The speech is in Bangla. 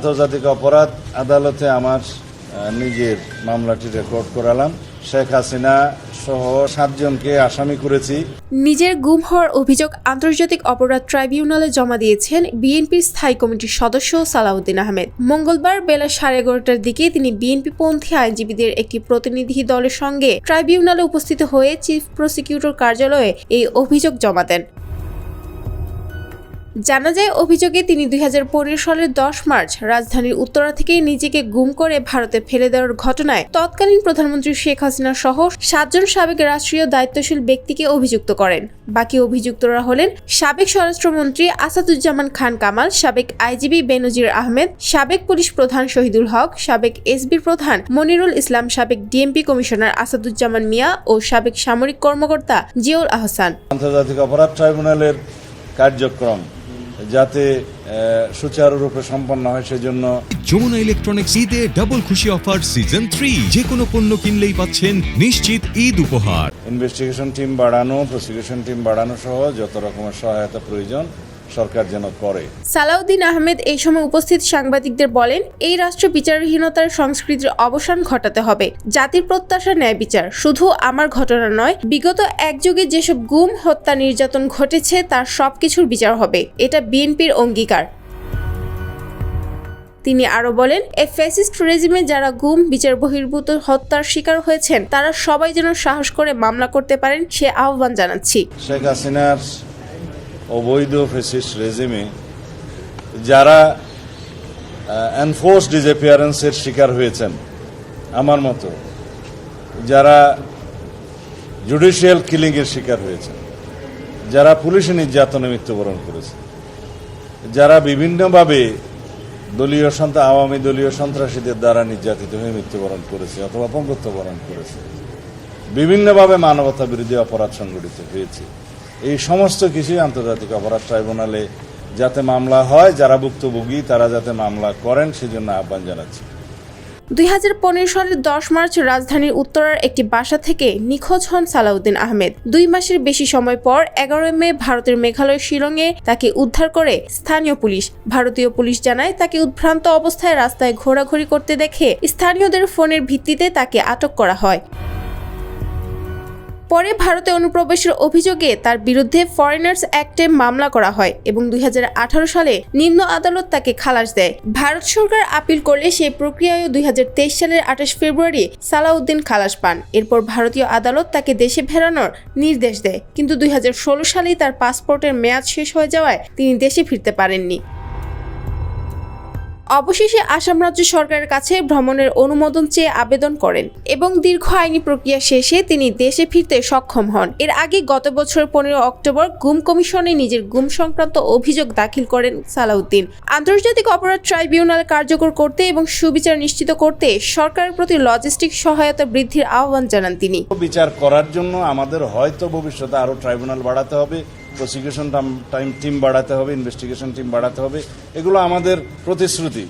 আন্তর্জাতিক অপরাধ আদালতে আমার নিজের মামলাটি রেকর্ড করালাম। শেখ হাসিনা সহ 7 জনকে আসামি করেছি। নিজের গুম হওয়ার অভিযোগ আন্তর্জাতিক অপরাধ ট্রাইব্যুনালে জমা দিয়েছেন বিএনপির স্থায়ী কমিটির সদস্য সালাউদ্দিন আহমেদ। মঙ্গলবার বেলা 11:30টার দিকে তিনি বিএনপিপন্থী আইনজীবীদের একটি প্রতিনিধি দলের সঙ্গে ট্রাইব্যুনালে উপস্থিত হয়ে চিফ প্রসিকিউটর কার্যালয়ে এই অভিযোগ জমা দেন। জানা যায়, অভিযোগে তিনি 2015 সালের 10 মার্চ রাজধানীর উত্তরা থেকে নিজেকে গুম করে ভারতে ফেলে দেওয়ার ঘটনায় তৎকালীন প্রধানমন্ত্রী শেখ হাসিনা সহ 7 জন সাবেক রাষ্ট্রীয় দায়িত্বশীল ব্যক্তিকে অভিযুক্ত করেন। বাকি অভিযুক্তরা হলেন সাবেক স্বরাষ্ট্রমন্ত্রী আসাদুজ্জামান খান কামাল, সাবেক আইজিবি বেনজির আহমেদ, সাবেক পুলিশ প্রধান শহীদুল হক, সাবেক এসবির প্রধান মনিরুল ইসলাম, সাবেক ডিএমপি কমিশনার আসাদুজ্জামান মিয়া ও সাবেক সামরিক কর্মকর্তা জিয়াউল আহসান। আন্তর্জাতিক অপরাধ ট্রাইব্যুনালের কার্যক্রম যাতে সুচারুরূপে সম্পন্ন হয় সেজন্য যমুনা ইলেকট্রনিক্স ঈদে ডাবল খুশি অফার সিজন 3, যে কোনো পণ্য কিনলেই পাচ্ছেন নিশ্চিত ঈদ উপহার। ইনভেস্টিগেশন টিম বাড়ানো, প্রসিকিউশন টিম বাড়ানো সহ যত রকমের সহায়তা প্রয়োজন সরকার যেন করে। সালাউদ্দিন আহমেদ এই সময় উপস্থিত সাংবাদিকদের বলেন, এই রাষ্ট্র বিচারহীনতার সংস্কৃতির অবসান ঘটাতে হবে। জাতির প্রত্যাশা ন্যায় বিচার। শুধু আমার ঘটনা নয়, বিগত এক যুগে যেসব গুম, হত্যা, নির্যাতন ঘটেছে তার সবকিছুর বিচার হবে। এটা বিএনপির অঙ্গীকার। তিনি আরো বলেন, এই ফ্যাসিস্ট রেজিমে যারা গুম, বিচার বহির্ভূত হত্যার শিকার হয়েছেন তারা সবাই যেন সাহস করে মামলা করতে পারেন সে আহ্বান জানাচ্ছি। শেখ হাসিনার অবৈধ ফ্যাসিস্ট রেজিমে যারা এনফোর্স ডিসঅ্যাপিয়ারেন্সের শিকার হয়েছেন, আমার মতো যারা জুডিশিয়াল কিলিংয়ের শিকার হয়েছেন, যারা পুলিশি নির্যাতনে মৃত্যুবরণ করেছে, যারা বিভিন্নভাবে আওয়ামী দলীয় সন্ত্রাসীদের দ্বারা নির্যাতিত হয়ে মৃত্যুবরণ করেছে অথবা অপমৃত্যু বরণ করেছে, বিভিন্নভাবে মানবতা বিরোধী অপরাধ সংঘটিত হয়েছে, এই সমস্ত কিছুই আন্তর্জাতিক অপরাধ ট্রাইব্যুনালে যাতে মামলা হয়, যারা ভুক্তভোগী তারা যাতে মামলা করেন সেজন্য আহ্বান জানাচ্ছি। 2015 সালের 10 মার্চ রাজধানীর উত্তরার একটি বাসা থেকে নিখোঁজ হন সালাউদ্দিন আহমেদ। 2 মাসের বেশি সময় পর 11 মে ভারতের মেঘালয় শিলংয়ে তাকে উদ্ধার করে স্থানীয় পুলিশ। ভারতীয় পুলিশ জানায়, তাকে উদ্ভ্রান্ত অবস্থায় রাস্তায় ঘোরাঘুরি করতে দেখে স্থানীয়দের ফোনের ভিত্তিতে তাকে আটক করা হয়। পরে ভারতে অনুপ্রবেশের অভিযোগে তার বিরুদ্ধে ফরেনার্স অ্যাক্টে মামলা করা হয় এবং 2018 সালে নিম্ন আদালত তাকে খালাস দেয়। ভারত সরকার আপিল করলে সেই প্রক্রিয়ায় 2023 সালের 28 ফেব্রুয়ারি সালাউদ্দিন খালাস পান। এরপর ভারতীয় আদালত তাকে দেশে ফেরানোর নির্দেশ দেয়, কিন্তু 2016 সালেই তার পাসপোর্টের মেয়াদ শেষ হয়ে যাওয়ায় তিনি দেশে ফিরতে পারেননি। অবশেষে আসাম রাজ্য সরকারের কাছে ভ্রমণের অনুমোদন চেয়ে আবেদন করেন এবং দীর্ঘ আইনি প্রক্রিয়া শেষে তিনি দেশে ফিরতে সক্ষম হন। এর আগে গত বছর 15 অক্টোবর গুম কমিশনে নিজের গুম সংক্রান্ত অভিযোগ দাখিল করেন সালাউদ্দিন। আন্তর্জাতিক অপরাধ ট্রাইব্যুনাল কার্যকর করতে এবং সুবিচার নিশ্চিত করতে সরকারের প্রতি লজিস্টিক সহায়তা বৃদ্ধির আহ্বান জানান তিনি। বিচার করার জন্য আমাদের হয়তো ভবিষ্যতে আরো ট্রাইব্যুনাল বাড়াতে হবে, প্রসিকিউশন টিম বাড়াতে হবে, ইনভেস্টিগেশন টিম বাড়াতে হবে, এগুলো আমাদের প্রতিশ্রুতি।